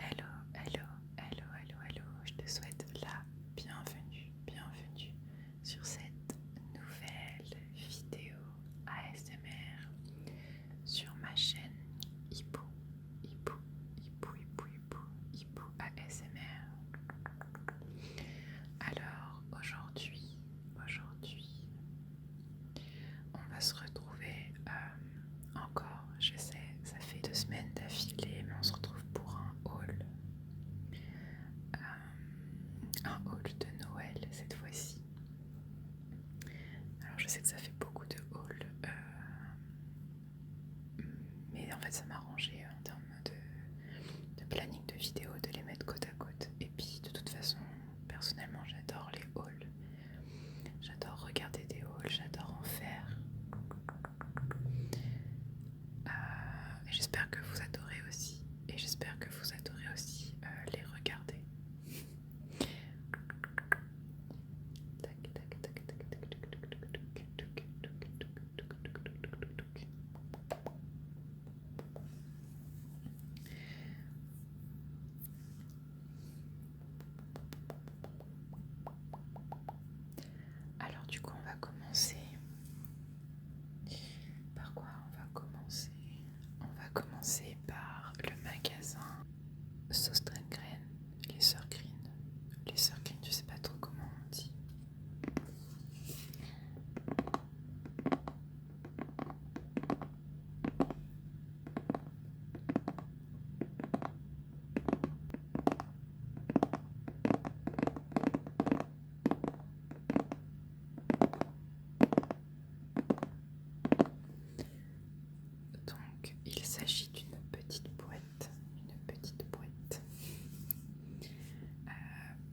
Hello, hello, hello, hello, hello. Je te souhaite la bienvenue sur cette nouvelle vidéo ASMR sur ma chaîne Hippo ASMR. Alors aujourd'hui, on va se retrouver encore, je sais, ça fait 2 semaines d'affilée, mais on se retrouve pour un haul de Noël cette fois-ci. Alors je sais que ça fait beaucoup de hauls, mais en fait ça m'a arrangé en termes de planning de vidéos de les mettre côte à côte. Et puis de toute façon, personnellement j'adore les hauls, j'adore regarder des hauls, j'adore en faire. Et j'espère que vous adorez aussi, et j'espère que vous adorez aussi les regarder. Alors du coup on va commencer. Par quoi on va commencer? On va commencer par le magasin Sostrengren, les sœurs Green. Les sœurs Green, je sais pas trop comment on dit. Donc il s'agit d'une petite boîte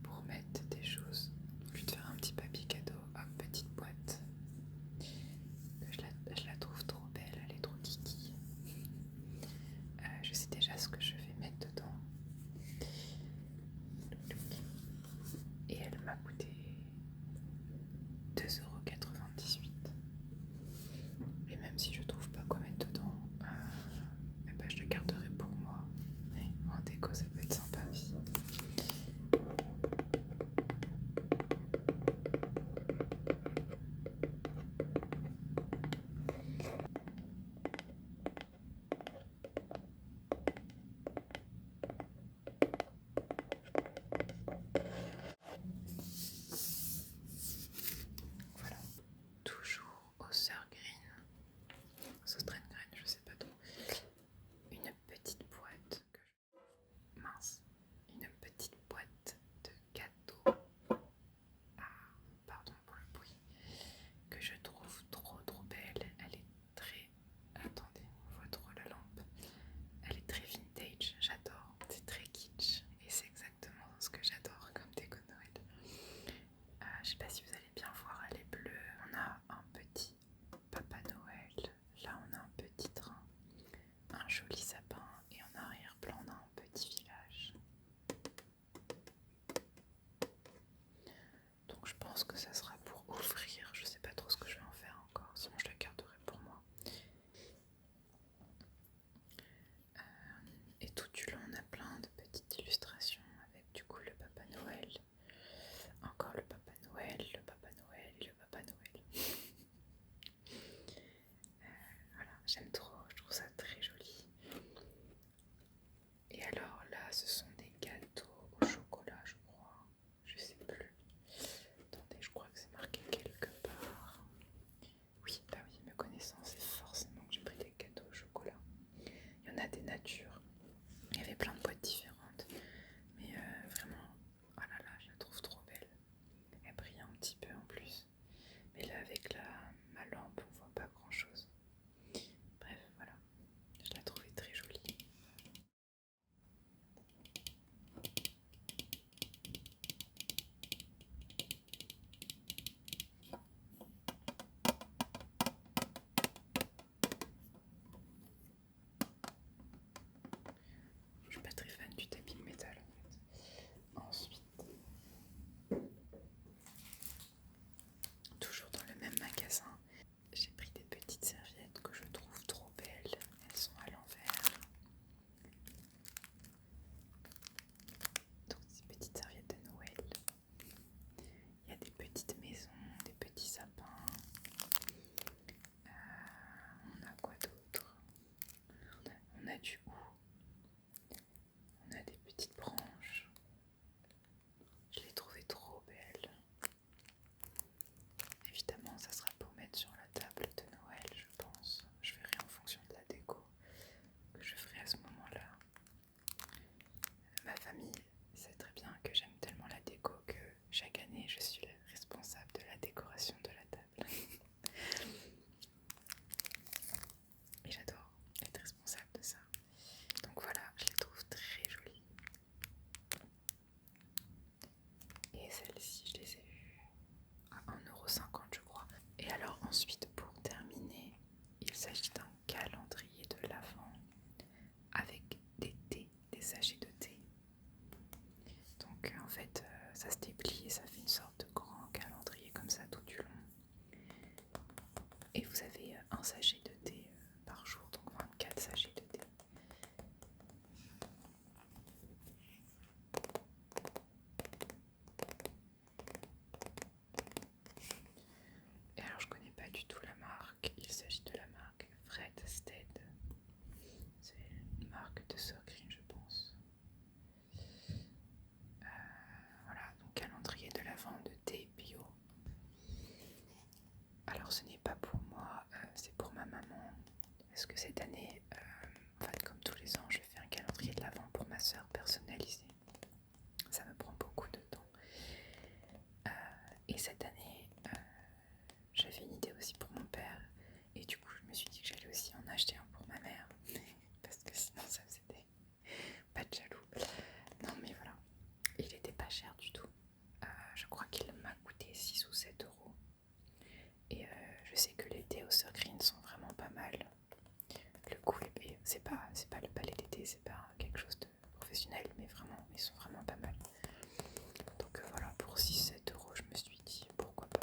pour mettre des choses. Au lieu de faire un petit papier cadeau, hop, petite boîte. Je la trouve trop belle, elle est trop kiki. Je sais déjà ce que je vais mettre dedans. Et elle m'a coûté 2,98 €. Et même si je trouve pas quoi mettre dedans, eh ben je le garderai pour moi. Mais en déco, ça peut être sympa aussi. Voilà. Toujours aux sœurs Green, Sostrengren, je sais pas trop. Une petite boîte une petite boîte de gâteaux. Ah, pardon pour le bruit. Que je trouve trop belle. Elle est très... Attendez, on voit trop la lampe. Elle est très vintage, j'adore. C'est très kitsch et c'est exactement ce que j'adore comme déco de Noël. Je sais pas si vous allez bien voir, elle est bleue. On a un petit Papa Noël. Là on a un petit train, un joli sapin et en arrière-plan on a un petit village. Donc je pense que ça sera pour offrir. Je sais pas trop ce que je vais en faire encore, sinon je la garderai pour moi. Et tout du long on a plein de petites illustrations avec du coup le Papa Noël, encore le Papa Noël, le Papa Noël et le Papa Noël. Voilà, j'aime trop, je trouve ça très joli. Et alors là ce sont des gâteaux au chocolat je crois, je sais plus. Attendez, je crois que c'est marqué quelque part. Oui, bah oui, me connaissant, c'est forcément que j'ai pris des gâteaux au chocolat. Il y en a des natures. Il y avait plein de boîtes différentes. Mais vraiment, oh là là, je la trouve trop belle. Elle brille un petit peu en plus. Mais là, avec ma lampe, on voit pas grand chose. Bref, voilà. Je la trouvais très jolie. fait, ça se déplie et ça fait une sorte de grand calendrier comme ça tout du long. Et vous avez un sachet de thé par jour, donc 24 sachets de thé. Et alors je connais pas du tout la marque, il s'agit de la marque Fred Stead. C'est une marque de Suncream je pense. Voilà, donc calendrier de l'Avent de thé bio. Alors ce n'est pas pour moi, c'est pour ma maman. Parce que cette année, en fait comme tous les ans, je fais un calendrier de l'Avent pour ma soeur personnalisé. Ça me prend beaucoup de temps. Et cette année, j'avais une idée aussi pour mon père. Et du coup, je me suis dit que j'allais aussi en acheter un pour ma mère. Parce que sinon, ça faisait pas de jaloux. Non, mais voilà. Il était pas cher du tout. Je crois qu'il m'a coûté 6 ou 7 euros. Et je sais que les thés au Suncream sont vraiment pas mal. Le coût est payé. C'est pas le palais d'été, c'est pas quelque chose de professionnel, mais vraiment, ils sont vraiment pas mal. Donc voilà, pour 6-7 euros, je me suis dit pourquoi pas.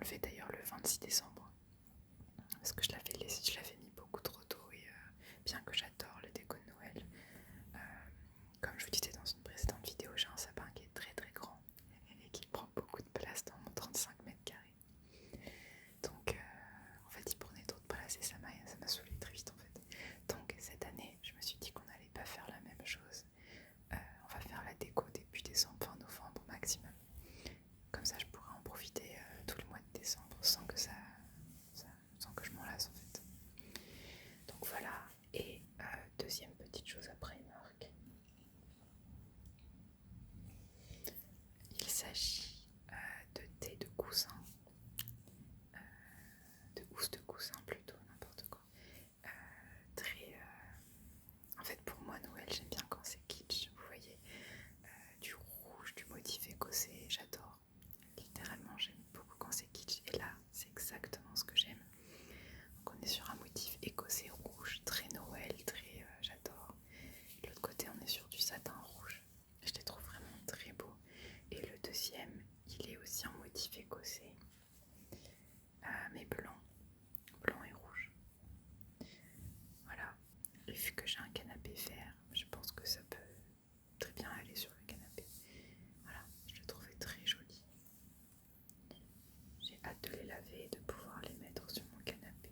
enlevé d'ailleurs le 26 décembre. Parce que je l'avais mis beaucoup trop tôt et bien que j'adore le déco de Noël, comme je vous disais dans une précédente vidéo, j'ai un sapin qui est très très grand et qui prend beaucoup de place dans mon 35 mètres carrés. Donc en fait il prenait trop de place et ça m'a saoulé très vite en fait. Donc cette année je me suis dit qu'on n'allait pas faire la même chose. On va faire la déco début décembre, fin novembre maximum. Comme ça je pourrai en profiter tout le mois de décembre sans que sans que je m'en lasse en fait. Donc voilà, et deuxième petite chose après Primark. Il s'agit de thé de coussin, de housse de coussin plutôt, n'importe quoi. En fait pour moi Noël j'aime bien quand c'est kitsch, vous voyez, du rouge, du motif écossais, j'adore. Littéralement j'aime beaucoup quand c'est kitsch et là c'est exactement ce que j'aime. Donc on est sur un motif écossais rouge, très Noël, très j'adore. De l'autre côté on est sur du satin rouge, je les trouve vraiment très beaux. Et le deuxième il est aussi en motif écossais, mais blanc et rouge. Voilà, et vu que j'ai un canapé vert, je pense que ça peut très bien aller sur le canapé. Voilà, je le trouvais très joli. J'ai hâte de les laver et de pouvoir les mettre sur mon canapé.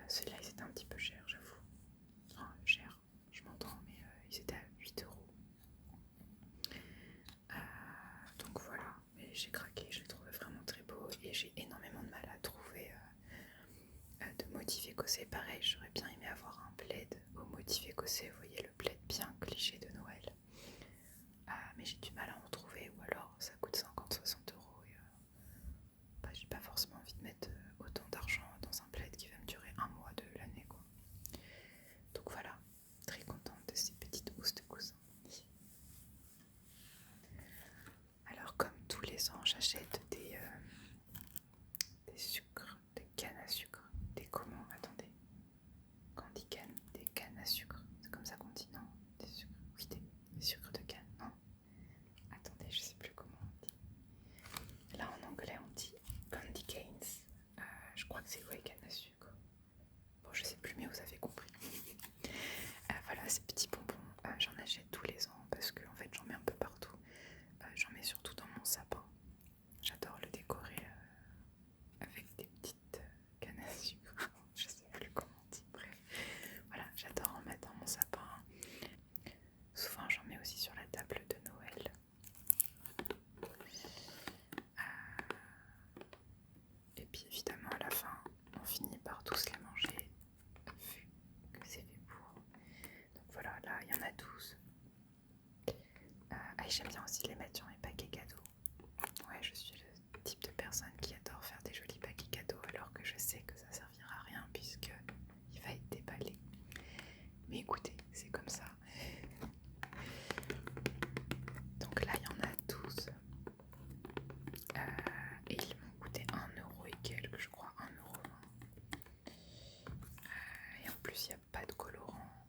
Ceux-là ils étaient un petit peu chers, j'avoue. Enfin, cher, je m'entends, mais ils étaient à 8 €. Donc voilà, mais j'ai craqué, je les trouvais vraiment très beaux et j'ai énormément de mal à trouver de motif écossais. Pareil, j'aurais bien aimé avoir un plaid au motif écossais, vous voyez le plaid bien cliché de Noël. Mais j'ai du mal à en trouver, ou alors ça coûte 50-60 € et j'ai pas forcément envie de mettre autant d'argent dans un plaid qui va me durer un mois de l'année quoi. Donc voilà, très contente de ces petites housses de coussin. Alors comme tous les ans j'achète des sucres, des cannes à sucre, des comment, attendez, quand on dit canne, des cannes à sucre, c'est comme ça qu'on dit, non, des sucres, oui des sucres de canne, non, attendez je sais plus comment on dit, là en anglais on dit candy canes, je crois que c'est ouais canne à sucre, bon je sais plus mais vous avez compris. Voilà ces petits bonbons, j'en achète tous les ans parce que en fait j'en mets un peu partout, j'en mets surtout dans mon sapin, j'adore le décorer avec des petites cannes à sucre, je sais plus comment on dit, bref, voilà j'adore en mettre dans mon sapin, souvent j'en mets aussi sur la table de Noël. Et puis évidemment à la fin on finit par tous les manger vu que c'est fait pour. Donc voilà, là il y en a 12. Et j'aime bien aussi les mettre sur mes paquets cadeaux. Ouais, je suis le type de personne qui adore faire des jolis paquets cadeaux alors que je sais que ça servira à rien puisque il va être déballé. Mais écoutez, c'est comme ça. Donc là il y en a 12. Et ils m'ont coûté 1 € et quelques, je crois, 1,20 €. Et en plus il n'y a pas de colorant,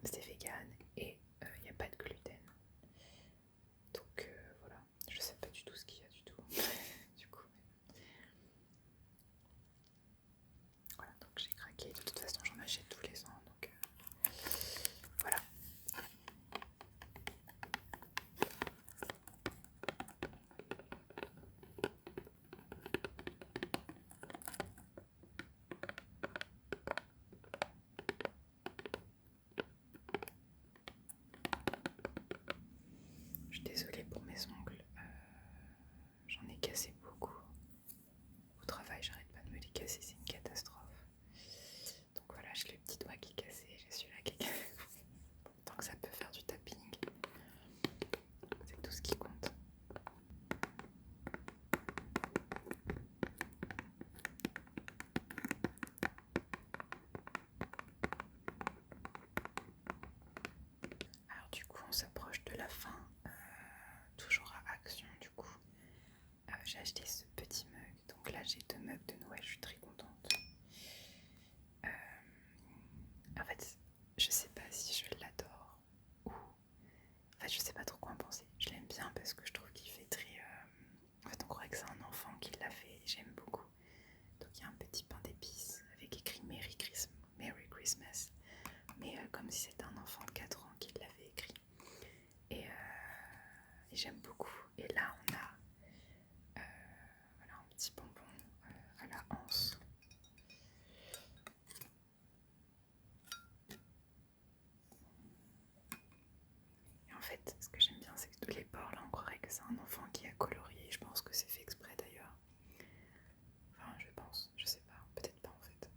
c'est vegan et il n'y a pas de gluten. Donc voilà, je sais pas du tout ce qu'il y a du tout. Du coup, voilà, donc j'ai craqué. De toute façon, j'en achète tous les ans, donc voilà. Je suis désolée pour mes ongles, j'en ai cassé beaucoup. Au travail, j'arrête pas de me les casser, c'est une catastrophe. Donc voilà, j'ai le petit doigt qui est cassé, j'ai celui-là qui est cassé. Tant que ça peut faire du tapping, c'est tout ce qui compte. Alors du coup, on s'approche de la fin, toujours à Action du coup. J'ai acheté ce petit mug, donc là j'ai 2 mugs de Noël, je suis très contente. En fait, je sais pas si je l'adore ou... En fait, je sais pas trop quoi en penser. Je l'aime bien parce que je trouve qu'il fait très... En fait, on croirait que c'est un enfant qui l'a fait. j'aime beaucoup. Et là on a voilà, un petit bonbon à la anse. Et en fait, ce que j'aime bien, c'est que tous les bords là, on croirait que c'est un enfant qui a colorié. Je pense que c'est fait exprès d'ailleurs. Enfin, je pense, je sais pas, peut-être pas en fait.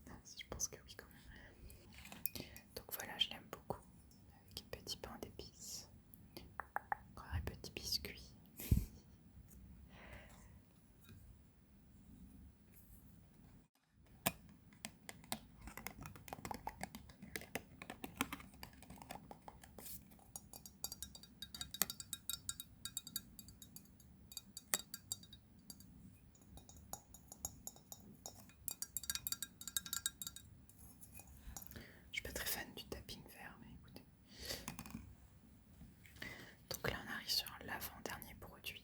Non, si, je pense que oui quand même. Donc voilà, je l'aime beaucoup. Avec un petit pain d'épices. Encore un petit biscuit. Je suis pas très fan du tapping vert, mais écoutez. Donc là, on arrive sur l'avant-dernier produit.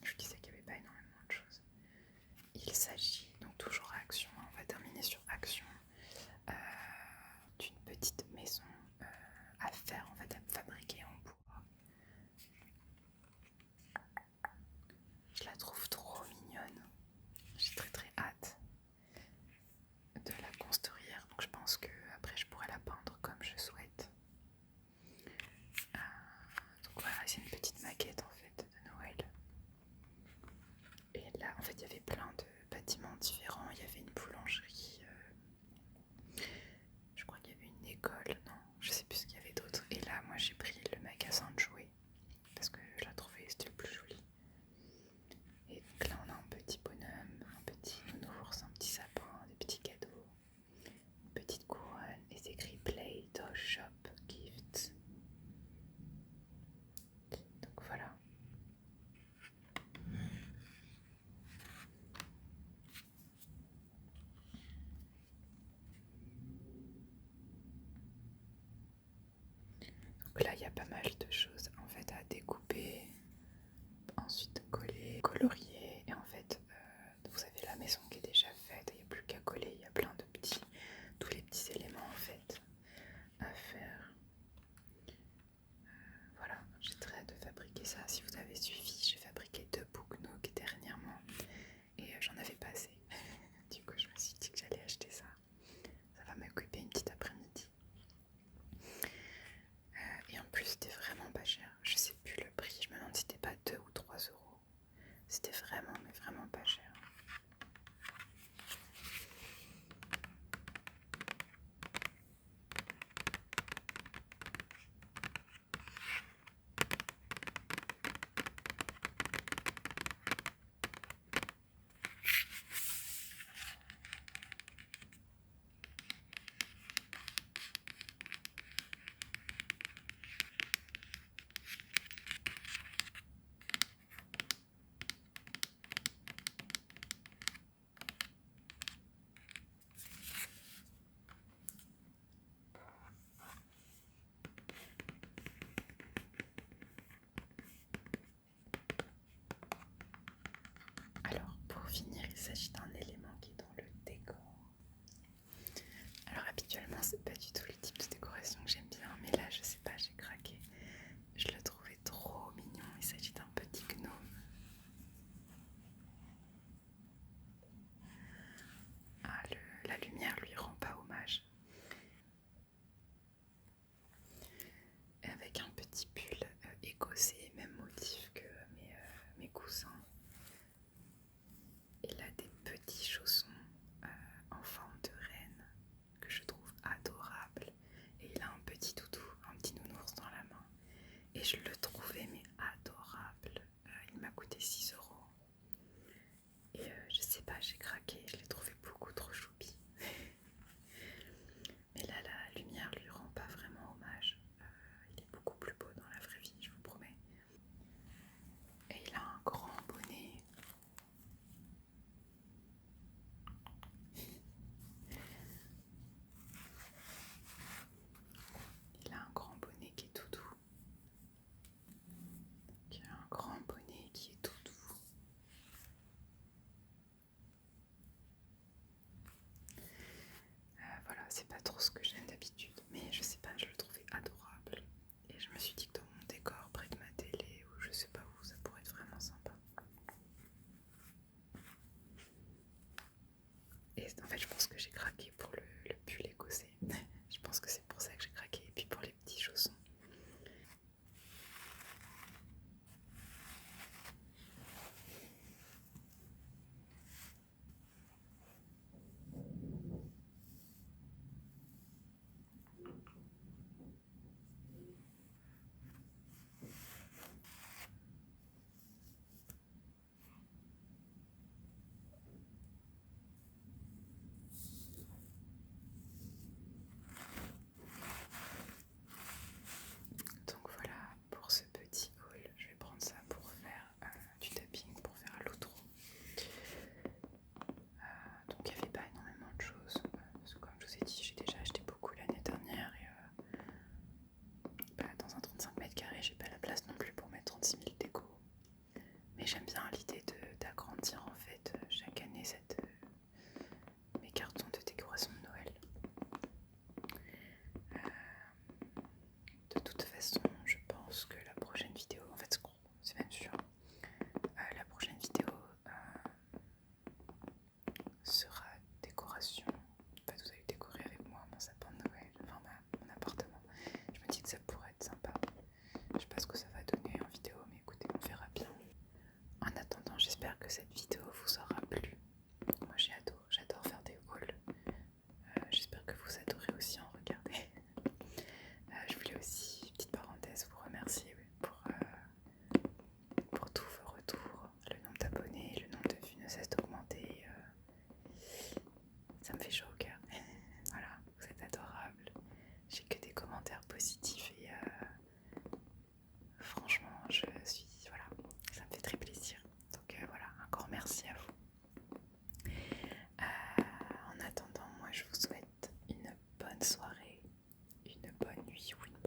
Je disais qu'il n'y avait pas énormément de choses. Il s'agit, donc toujours Action, on va terminer sur Action, d'une petite maison à faire, en fait, à fabriquer en bois. Je la trouve trop mignonne. J'ai très très hâte de la construire, donc je pense que après je pourrai la peindre comme je souhaite. Donc voilà, c'est une petite maquette en fait de Noël. Et là, en fait, il y avait plein de bâtiments différents. Il y avait une boulangerie, je crois qu'il y avait une école, non, je sais plus ce qu'il y avait d'autre. Et là, moi, j'ai pris le magasin de jouets parce que je la trouvais c'était le plus joli. Et donc là, on a un petit bonhomme, un petit nounours, un petit sapin, des petits cadeaux, une petite couronne et c'est écrit Play, Doll Shop, Gifts. Donc voilà. Donc là, il y a pas mal de choses en fait à découper, ensuite coller, colorier. Et en fait, vous avez la maison qui est déjà faite, il n'y a plus qu'à coller. Il y a plein de petits, tous les petits éléments en fait à faire. Voilà, j'ai très hâte de fabriquer ça. Si vous avez suivi, j'ai fabriqué 2 Book Nook dernièrement et j'en avais pas assez. Du coup, je me suis dit que j'allais acheter ça. Ça va m'occuper une petite après-midi. Et en plus, c'était vraiment pas cher. Je sais plus le prix. Je me demande si c'était pas 2 ou 3 euros. C'était vraiment, mais vraiment pas cher. Alors, pour finir, il s'agit d'un élément qui est dans le décor. Alors, habituellement, c'est pas du tout le type de décoration que j'aime bien, mais là, je sais pas, j'ai craqué. Je le trouvais trop mignon. Il s'agit d'un petit gnome. Ah, la lumière lui rend pas hommage. Avec un petit pull écossais, même motif que mes coussins. Il a des petits chaussons en forme de reine que je trouve adorables. Et il a un petit toutou, un petit nounours dans la main. Et je le trouvais mais adorable. Il m'a coûté 6 euros. Et je sais pas, j'ai craqué, je l'ai trouvé beaucoup trop choupi. Mais là, la lumière lui rend pas vraiment hommage. Il est beaucoup plus beau dans la vraie vie, je vous promets. Et il a un grand bonnet. Il a un grand bonnet qui est tout doux. Il a un grand bonnet qui est tout doux. En fait, je pense que j'ai craqué pour le pull écossais. Je pense que c'est pour ça que j'ai craqué. Et puis pour les petits chaussons. Donc voilà pour ce petit haul. Je vais prendre ça pour faire du tapping, pour faire l'outro. Donc il n'y avait pas énormément de choses. Parce que comme je vous ai dit, j'ai déjà acheté beaucoup l'année dernière. Et dans un 35 mètres carrés, j'ai pas la place non plus pour mettre 36 000 décos. Mais j'aime bien l'idée d'agrandir en fait chaque année mes cartons de décoration de Noël. De toute façon, je pense que la prochaine vidéo, en fait c'est même sûr, la prochaine vidéo sera décoration. En fait, vous allez décorer avec moi mon sapin de Noël, enfin mon appartement. Je me dis que ça pourrait être sympa. Je sais pas ce que ça va donner en vidéo, mais écoutez, on verra bien. En attendant, j'espère que cette vidéo vous aura plu. Moi j'adore faire des hauls. J'espère que vous adorez aussi en regarder. Je voulais aussi, petite parenthèse, vous remercier pour tous vos retours. Le nombre d'abonnés, le nombre de vues ne cesse d'augmenter. Ça me fait chaud au cœur. Voilà, vous êtes adorables. J'ai que des commentaires positifs et franchement, voilà, ça me fait très plaisir. Donc voilà, un grand merci à vous. En attendant, moi je vous souhaite une bonne soirée, une bonne nuit ou une